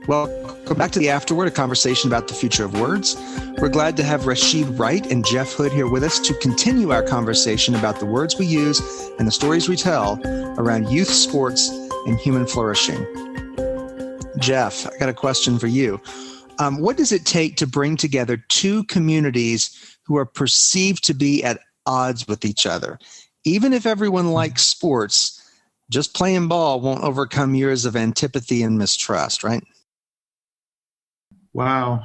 Welcome back to the Afterword, a conversation about the future of words. We're glad to have Rasheed Wright and Jeff Hood here with us to continue our conversation about the words we use and the stories we tell around youth sports and human flourishing. Jeff, I got a question for you. What does it take to bring together two communities who are perceived to be at odds with each other? Even if everyone likes sports, just playing ball won't overcome years of antipathy and mistrust, right? Wow.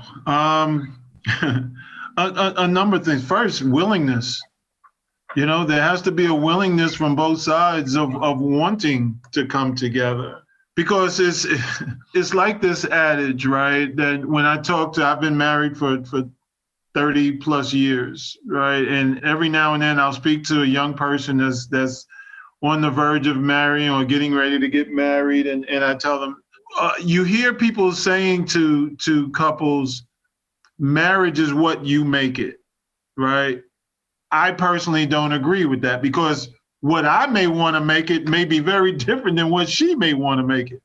A number of things. First, willingness. There has to be a willingness from both sides of wanting to come together. Because it's like this adage, right? That when I've been married for 30 plus years, right? And every now and then I'll speak to a young person that's on the verge of marrying or getting ready to get married. And I tell them, you hear people saying to couples, marriage is what you make it, right? I personally don't agree with that because what I may want to make it may be very different than what she may want to make it,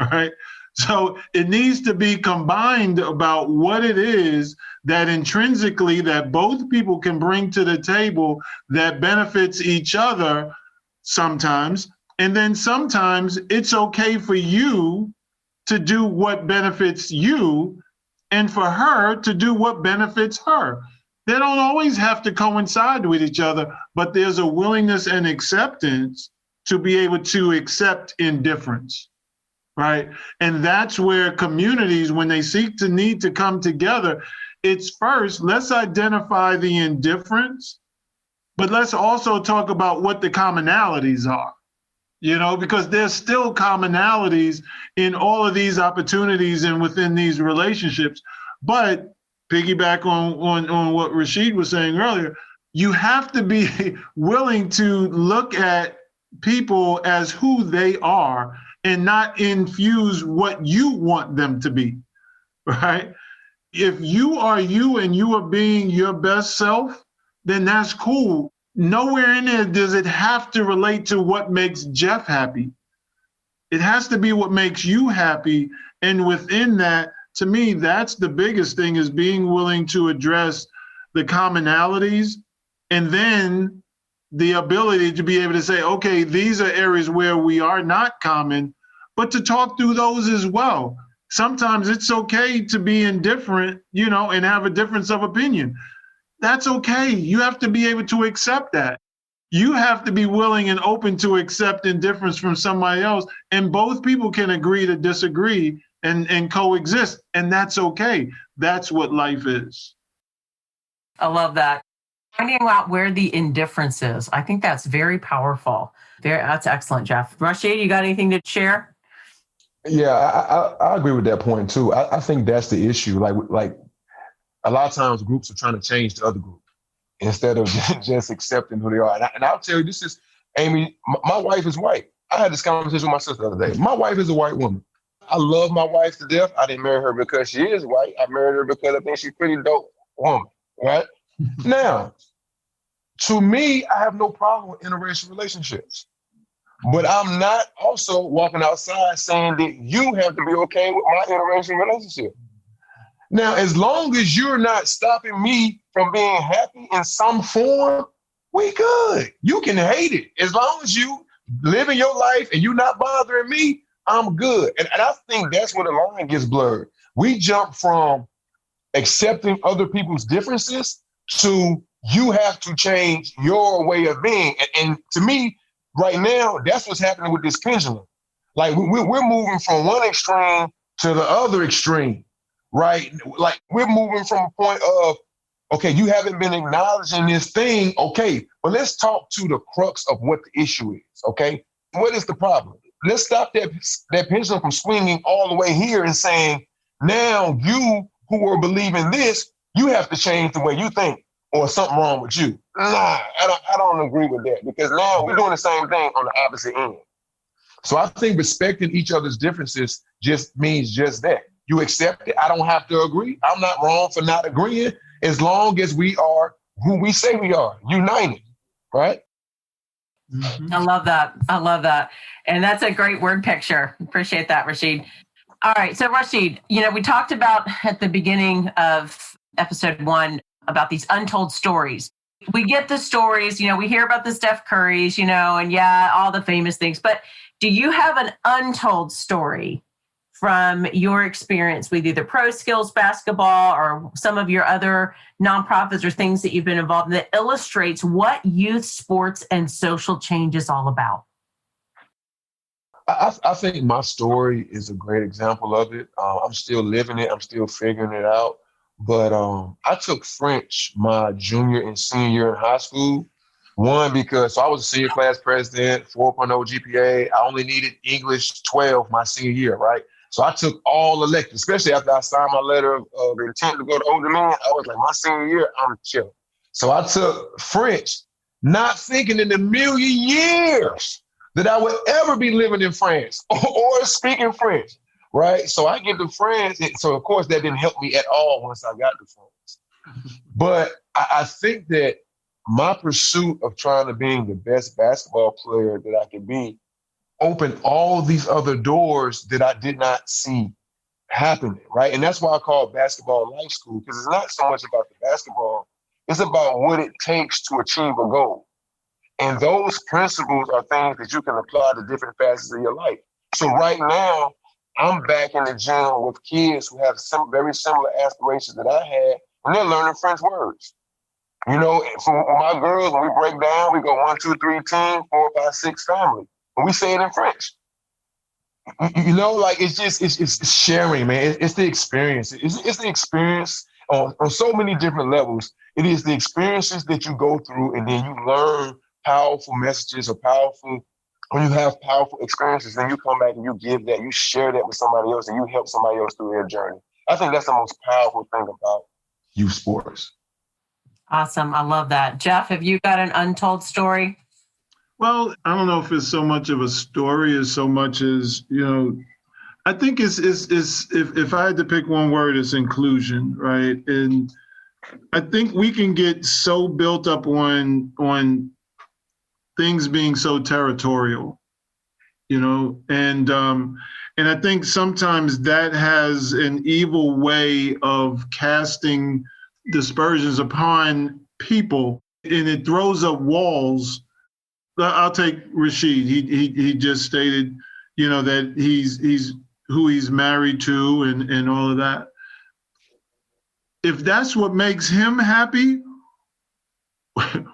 right? So it needs to be combined about what it is that intrinsically that both people can bring to the table that benefits each other sometimes. And then sometimes it's okay for you to do what benefits you and for her to do what benefits her. They don't always have to coincide with each other, but there's a willingness and acceptance to be able to accept indifference, right? And that's where communities, when they need to come together, it's first, let's identify the indifference, but let's also talk about what the commonalities are, because there's still commonalities in all of these opportunities and within these relationships. But piggyback on what Rasheed was saying earlier, you have to be willing to look at people as who they are and not infuse what you want them to be, right? If you are you and you are being your best self, then that's cool. Nowhere in there does it have to relate to what makes Jeff happy. It has to be what makes you happy. And within that, to me, that's the biggest thing, is being willing to address the commonalities and then the ability to be able to say, okay, these are areas where we are not common, but to talk through those as well. Sometimes it's okay to be indifferent, and have a difference of opinion. That's okay. You have to be able to accept that. You have to be willing and open to accept indifference from somebody else, and both people can agree to disagree and coexist, and that's okay. That's what life is. I love that. Finding out where the indifference is. I think that's very powerful. That's excellent, Jeff. Rasheed, you got anything to share? Yeah, I agree with that point too. I think that's the issue. Like a lot of times groups are trying to change the other group instead of just accepting who they are. And I'll tell you, this is, Amy, my wife is white. I had this conversation with my sister the other day. My wife is a white woman. I love my wife to death. I didn't marry her because she is white. I married her because I think she's a pretty dope woman, right? Now, to me, I have no problem with interracial relationships. But I'm not also walking outside saying that you have to be okay with my interracial relationship. Now, as long as you're not stopping me from being happy in some form, we good. You can hate it. As long as you living your life and you're not bothering me, I'm good. And I think that's where the line gets blurred. We jump from accepting other people's differences to you have to change your way of being. And to me, right now, that's what's happening with this pendulum. Like we're moving from one extreme to the other extreme, right? Like we're moving from a point of, okay, you haven't been acknowledging this thing. Okay, but let's talk to the crux of what the issue is, okay? What is the problem? Let's stop that pendulum from swinging all the way here and saying, now you who are believing this, you have to change the way you think or something wrong with you. Nah, I don't agree with that, because now we're doing the same thing on the opposite end. So I think respecting each other's differences just means just that. You accept it. I don't have to agree. I'm not wrong for not agreeing, as long as we are who we say we are, united, right? I love that. I love that. And that's a great word picture. Appreciate that, Rasheed. All right. So Rasheed, we talked about at the beginning of episode 1 about these untold stories. We get the stories, we hear about the Steph Currys, and all the famous things. But do you have an untold story from your experience with either Pro Skills Basketball or some of your other nonprofits or things that you've been involved in that illustrates what youth sports and social change is all about? I think my story is a great example of it. I'm still living it. I'm still figuring it out. But I took French my junior and senior year in high school. One, because I was a senior class president, 4.0 GPA. I only needed English 12 my senior year, right? So I took all electives, especially after I signed my letter of intent to go to Old Dominion. I was like, my senior year, I'm chill. So I took French, not thinking in a million years that I would ever be living in France or speaking French, right? So I get to France. So, of course, that didn't help me at all once I got to France. But I think that my pursuit of trying to be the best basketball player that I could be opened all these other doors that I did not see happening, right? And that's why I call basketball life school, because it's not so much about the basketball. It's about what it takes to achieve a goal. And those principles are things that you can apply to different facets of your life. So right now, I'm back in the gym with kids who have some very similar aspirations that I had, and they're learning French words. For my girls, when we break down, we go 1, 2, 3, team, 4, 5, 6, family. And we say it in French. It's sharing, man. It's the experience. It's the experience on so many different levels. It is the experiences that you go through, and then you learn powerful messages or when you have powerful experiences, then you come back and you give that, you share that with somebody else, and you help somebody else through their journey. I think that's the most powerful thing about youth sports. Awesome. I love that. Jeff, have you got an untold story? Well, I don't know if it's so much of a story as so much as, I think it's if I had to pick one word, it's inclusion, right? And I think we can get so built up on things being so territorial, and I think sometimes that has an evil way of casting dispersions upon people, and it throws up walls. I'll take Rasheed. He just stated, that he's who he's married to and all of that. If that's what makes him happy,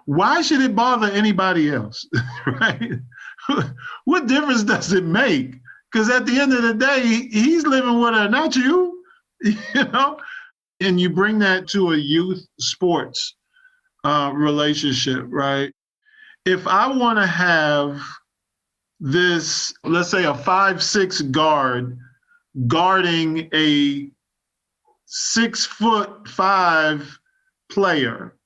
why should it bother anybody else, right? What difference does it make? Because at the end of the day, he's living with her, not you, And you bring that to a youth sports relationship, right? If I want to have this, let's say a 5'6" guard guarding a 6'5" player,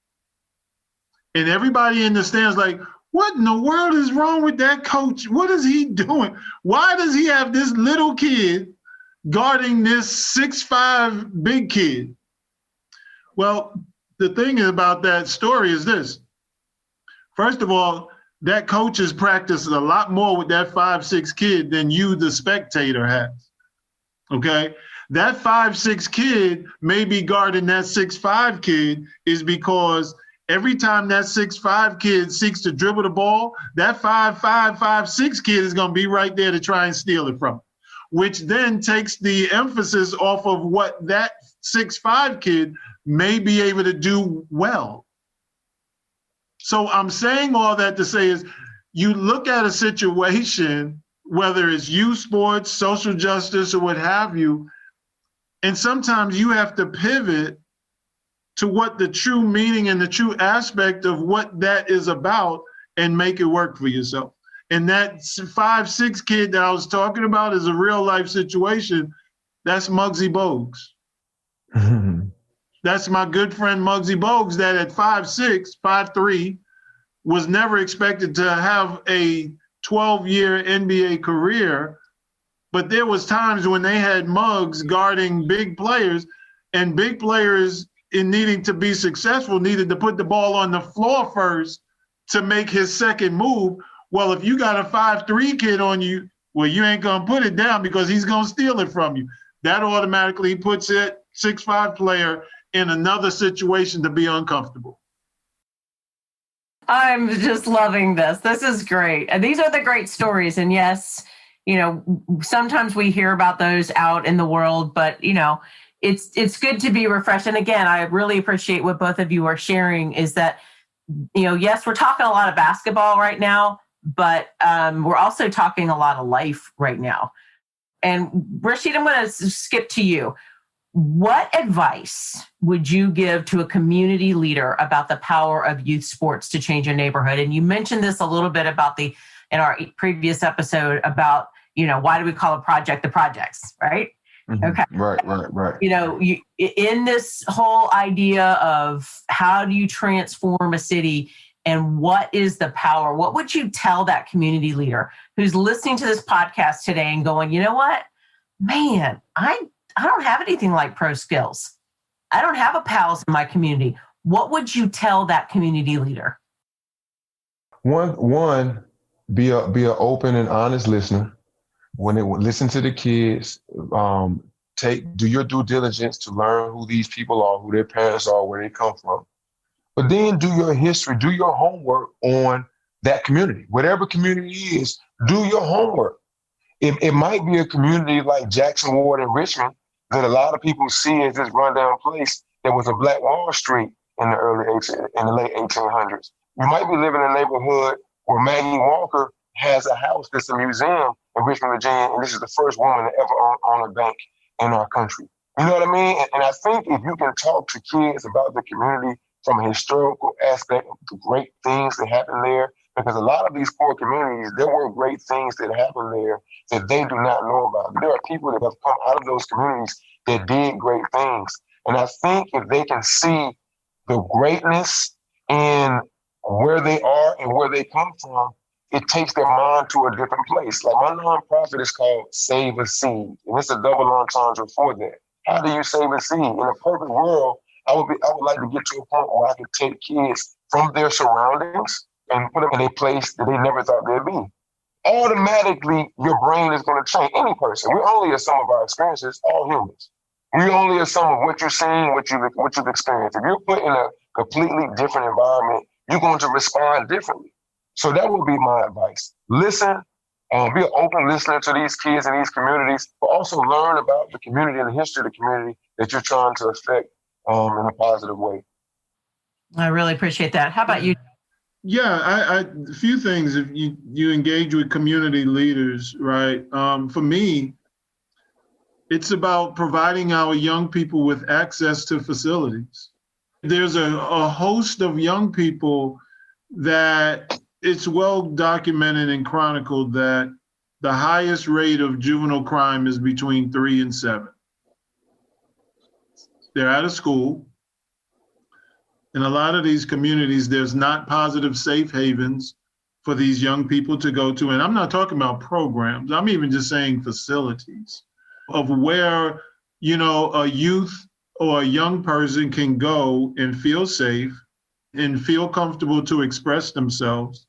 and everybody in the stands like, what in the world is wrong with that coach? What is he doing? Why does he have this little kid guarding this 6'5" big kid? Well, the thing about that story is this. First of all, that coach has practiced a lot more with that 5'6" kid than you, the spectator, has. Okay? That 5'6" kid may be guarding that 6'5" kid is because every time that 6'5" kid seeks to dribble the ball, that 5'5", 5'6" kid is going to be right there to try and steal it from him, which then takes the emphasis off of what that 6'5" kid may be able to do well. So I'm saying all that to say is you look at a situation, whether it's youth sports, social justice, or what have you, and sometimes you have to pivot to what the true meaning and the true aspect of what that is about and make it work for yourself. And that 5'6" kid that I was talking about is a real life situation. That's Muggsy Bogues. Mm-hmm. That's my good friend Muggsy Bogues that at 5'6", 5'3", was never expected to have a 12-year NBA career. But there was times when they had Muggs guarding big players, and big players in needing to be successful needed to put the ball on the floor first to make his second move. Well, if you got a 5'3" kid on you, well, you ain't going to put it down because he's going to steal it from you. That automatically puts it 6'5" player in another situation to be uncomfortable. I'm just loving this. This is great. And these are the great stories. And yes, sometimes we hear about those out in the world, but it's good to be refreshed. And again, I really appreciate what both of you are sharing is that, yes, we're talking a lot of basketball right now, but we're also talking a lot of life right now. And Rasheed, I'm going to skip to you. What advice would you give to a community leader about the power of youth sports to change a neighborhood? And you mentioned this a little bit in our previous episode about, why do we call a project the projects, right? Mm-hmm. Okay. Right. In this whole idea of how do you transform a city and what is the power? What would you tell that community leader who's listening to this podcast today and going, you know what, man, I don't have anything like Pro Skills. I don't have a pals in my community. What would you tell that community leader? One, be a open and honest listener. Listen to the kids. Do your due diligence to learn who these people are, who their parents are, where they come from. But then do your history, do your homework on that community. Whatever community it is, do your homework. It might be a community like Jackson Ward in Richmond that a lot of people see as this rundown place that was a Black Wall Street in the late 1800s. You might be living in a neighborhood where Maggie Walker has a house that's a museum in Richmond, Virginia, and this is the first woman to ever own a bank in our country. You know what I mean? And I think if you can talk to kids about the community from a historical aspect of the great things that happen there, because a lot of these poor communities, there were great things that happened there that they do not know about. There are people that have come out of those communities that did great things. And I think if they can see the greatness in where they are and where they come from, it takes their mind to a different place. Like my nonprofit is called Save a Seed, and it's a double entendre for that. How do you save a seed? In a perfect world, I would like to get to a point where I could take kids from their surroundings and put them in a place that they never thought they'd be. Automatically, your brain is going to change. Any person. We're only a sum of our experiences, all humans. We're only a sum of what you're seeing, what you've experienced. If you're put in a completely different environment, you're going to respond differently. So that would be my advice. Listen, be an open listener to these kids and these communities, but also learn about the community and the history of the community that you're trying to affect in a positive way. I really appreciate that. How about you? Yeah, a few things. If you engage with community leaders, right? For me, it's about providing our young people with access to facilities. There's a host of young people that it's well documented and chronicled that the highest rate of juvenile crime is between 3 and 7. They're out of school. In a lot of these communities, there's not positive safe havens for these young people to go to. And I'm not talking about programs. I'm even just saying facilities of where, a youth or a young person can go and feel safe and feel comfortable to express themselves.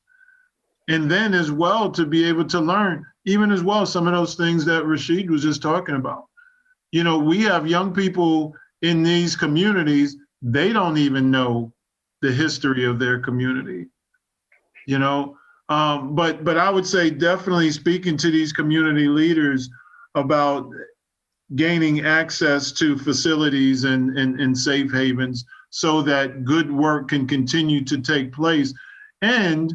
And then as well, to be able to learn, even as well, some of those things that Rasheed was just talking about. We have young people in these communities, they don't even know the history of their community, but I would say definitely speaking to these community leaders about gaining access to facilities and safe havens so that good work can continue to take place. And,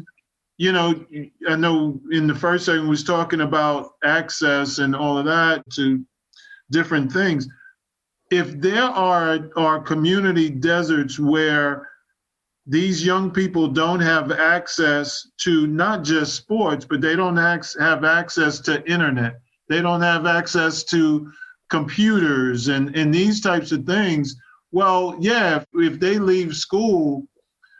I know in the first segment was talking about access and all of that to different things. If there are community deserts where these young people don't have access to not just sports, but they don't have access to internet, they don't have access to computers and these types of things, well, yeah, if they leave school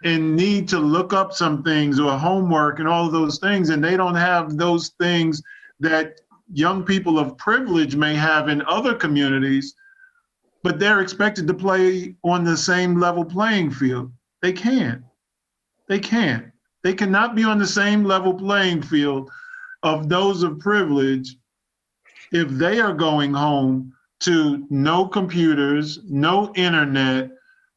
and need to look up some things or homework and all of those things, and they don't have those things that young people of privilege may have in other communities, but they're expected to play on the same level playing field. They can't. They cannot be on the same level playing field of those of privilege if they are going home to no computers, no internet,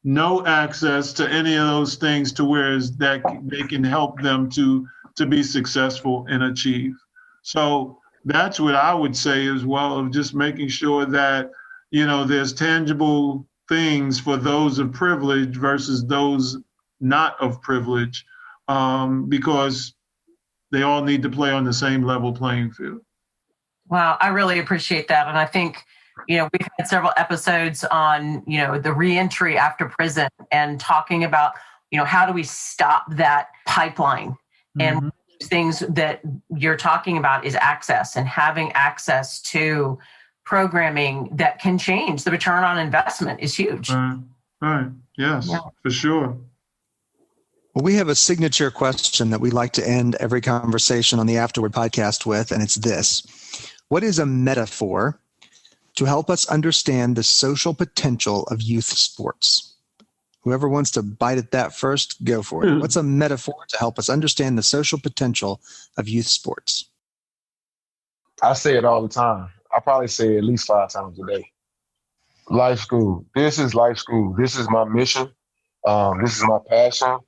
no access to any of those things to where that they can help them to be successful and achieve. So that's what I would say as well, of just making sure that, there's tangible things for those of privilege versus those not of privilege, because they all need to play on the same level playing field. Wow, I really appreciate that. And I think, we've had several episodes on, the reentry after prison and talking about, how do we stop that pipeline? Mm-hmm. And one of those things that you're talking about is access, and having access to programming that can change the return on investment is huge. Right. Yes, yeah. For sure. Well, we have a signature question that we like to end every conversation on the Afterword podcast with, and it's this. What is a metaphor to help us understand the social potential of youth sports? Whoever wants to bite at that first, go for it. What's a metaphor to help us understand the social potential of youth sports? I say it all the time. I probably say it at least 5 times a day. Life school. This is life school. This is my mission. This is my passion.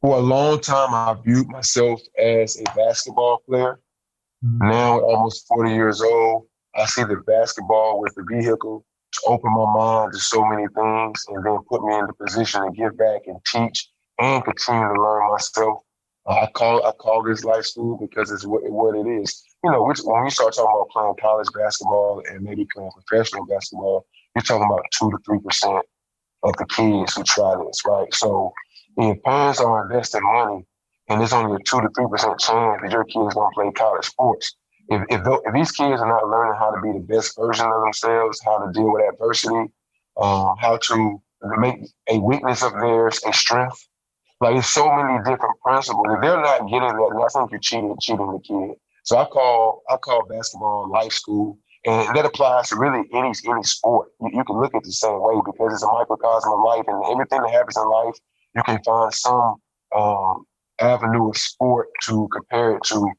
For a long time, I viewed myself as a basketball player. Now, at almost 40 years old, I see the basketball was the vehicle to open my mind to so many things and then put me in the position to give back and teach and continue to learn myself. I call this life school because it's what it is. When we start talking about playing college basketball and maybe playing professional basketball, you're talking about 2 to 3% of the kids who try this, right? So if parents are investing money and there's only a 2 to 3% chance that your kids don't play college sports, if these kids are not learning how to be the best version of themselves, how to deal with adversity, how to make a weakness of theirs a strength, like there's so many different principles. If they're not getting that, I think you're cheating the kid. So I call basketball life school, and that applies to really any sport. You can look at it the same way because it's a microcosm of life, and everything that happens in life, you can find some avenue of sport to compare it to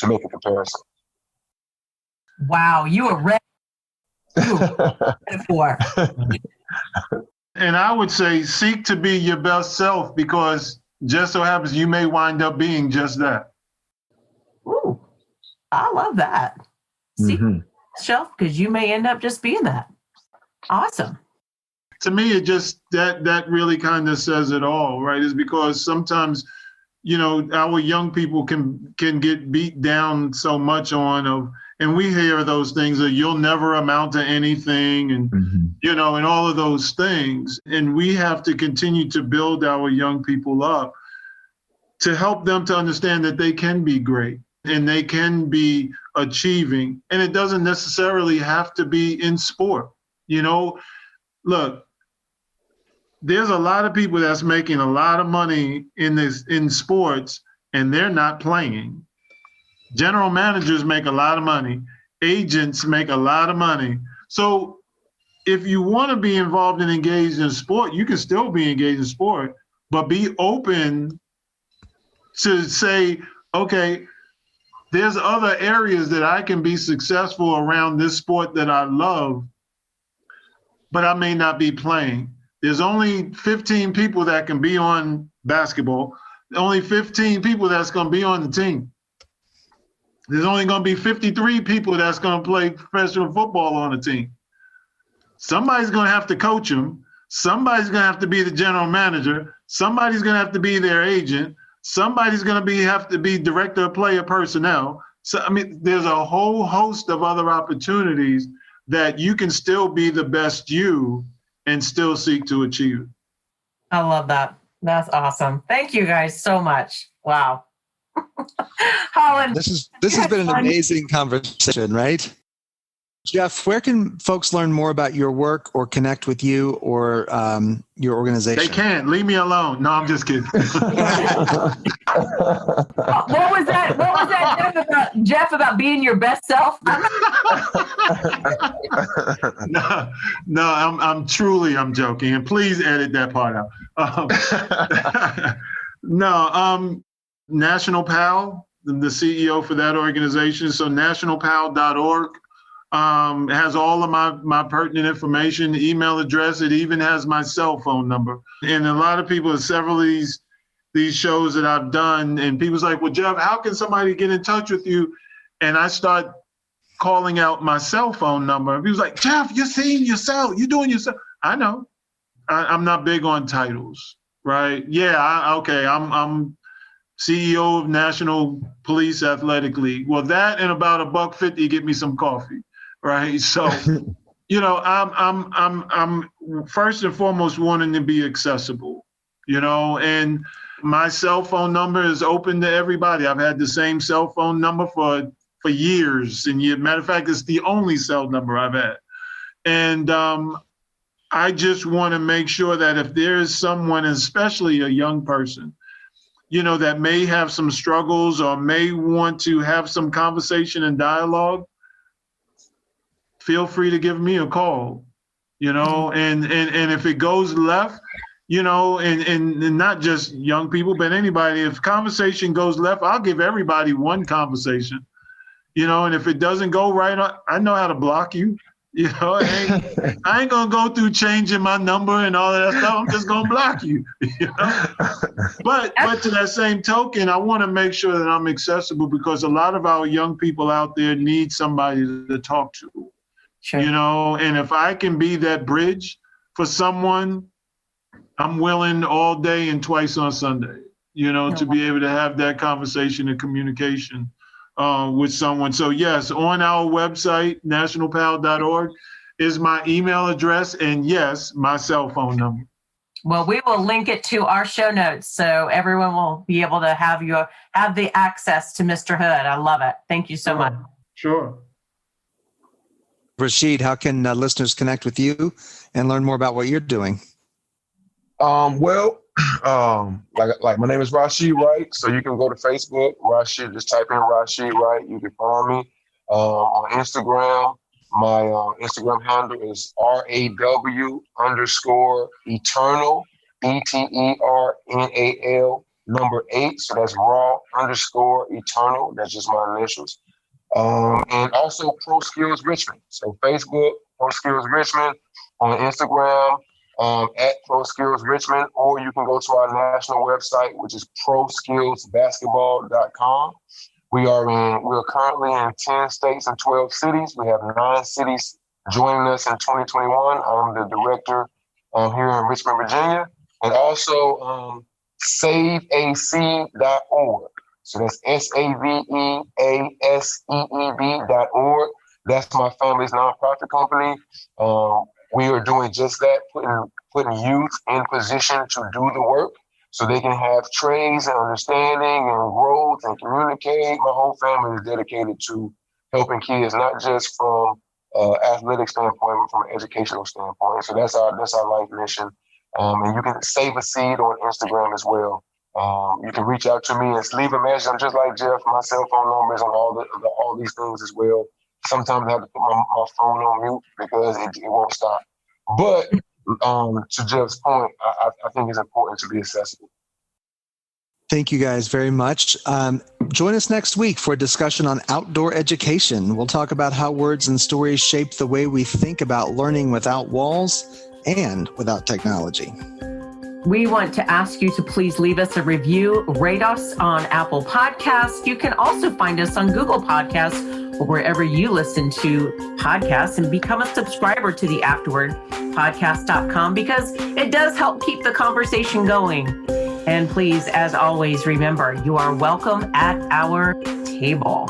make a comparison. Wow, you are ready. For. And I would say seek to be your best self, because just so happens you may wind up being just that. Ooh, I love that. Seek yourself, because you may end up just being that. Awesome. To me, it just that really kind of says it all, right? Is because sometimes, our young people can get beat down so much and we hear those things that you'll never amount to anything and, and all of those things. And we have to continue to build our young people up to help them to understand that they can be great and they can be achieving. And it doesn't necessarily have to be in sport. Look, there's a lot of people that's making a lot of money in sports and they're not playing. General managers make a lot of money. Agents make a lot of money. So if you want to be involved and engaged in sport, you can still be engaged in sport, but be open to say, okay, there's other areas that I can be successful around this sport that I love, but I may not be playing. There's only 15 people that can be on basketball. Only 15 people that's going to be on the team. There's only going to be 53 people that's going to play professional football on the team. Somebody's going to have to coach them. Somebody's going to have to be the general manager. Somebody's going to have to be their agent. Somebody's going to have to be director of player personnel. So, there's a whole host of other opportunities that you can still be the best you and still seek to achieve it. I love that. That's awesome. Thank you guys so much. Wow. Holland, this has been an amazing conversation, right? Jeff, where can folks learn more about your work or connect with you or your organization? They can't. Leave me alone. No, I'm just kidding. What was that, Jeff, about being your best self? No, I'm joking. And please edit that part out. National Pal, the CEO for that organization. So nationalpal.org has all of my pertinent information, email address. It even has my cell phone number. And a lot of people, several of these shows that I've done, and people's like, well, Jeff, how can somebody get in touch with you? And I start calling out my cell phone number. And people's like, Jeff, you're seeing yourself. You're doing yourself. I know. I'm not big on titles, right? Yeah, I'm CEO of National Police Athletic League. Well, that and about $1.50 get me some coffee, right? So, I'm first and foremost wanting to be accessible, and my cell phone number is open to everybody. I've had the same cell phone number for years, and matter of fact, it's the only cell number I've had. And I just want to make sure that if there is someone, especially a young person, that may have some struggles or may want to have some conversation and dialogue, feel free to give me a call, and if it goes left, and not just young people, but anybody, if conversation goes left, I'll give everybody one conversation, and if it doesn't go right, I know how to block you. I ain't gonna go through changing my number and all of that stuff. I'm just gonna block you. But to that same token, I want to make sure that I'm accessible, because a lot of our young people out there need somebody to talk to. Sure. And if I can be that bridge for someone, I'm willing all day and twice on Sunday, to be able to have that conversation and communication with someone. So yes, on our website, nationalpal.org, is my email address, and yes, my cell phone number. Well, we will link it to our show notes, so everyone will be able to have the access to Mr. Hood. I love it. Thank you so much. Sure. Rasheed, how can listeners connect with you and learn more about what you're doing? Like my name is Rasheed Wright, so you can go to Facebook, Rasheed, just type in Rasheed Wright, you can find me. On Instagram, my Instagram handle is RAW_eternal, ETERNAL 8, so that's raw_eternal, that's just my initials. And also Pro Skills Richmond, so Facebook, Pro Skills Richmond, on Instagram, at Pro Skills Richmond, or you can go to our national website, which is proskillsbasketball.com. We're currently in 10 states and 12 cities. We have 9 cities joining us in 2021. I'm the director here in Richmond, Virginia, and also saveaseed.org. So that's SAVEASEEB.org. That's my family's nonprofit company. We are doing just that, putting youth in position to do the work so they can have trades and understanding and growth and communicate. My whole family is dedicated to helping kids, not just from athletic standpoint, but from an educational standpoint. So that's our life mission. And you can save a seed on Instagram as well. You can reach out to me and leave a message. I'm just like Jeff. My cell phone number is on all these things as well. Sometimes I have to put my phone on mute because it won't stop. But to Jeff's point, I think it's important to be accessible. Thank you guys very much. Join us next week for a discussion on outdoor education. We'll talk about how words and stories shape the way we think about learning without walls and without technology. We want to ask you to please leave us a review, rate us on Apple Podcasts. You can also find us on Google Podcasts or wherever you listen to podcasts, and become a subscriber to the Afterword podcast.com, because it does help keep the conversation going. And please, as always, remember, you are welcome at our table.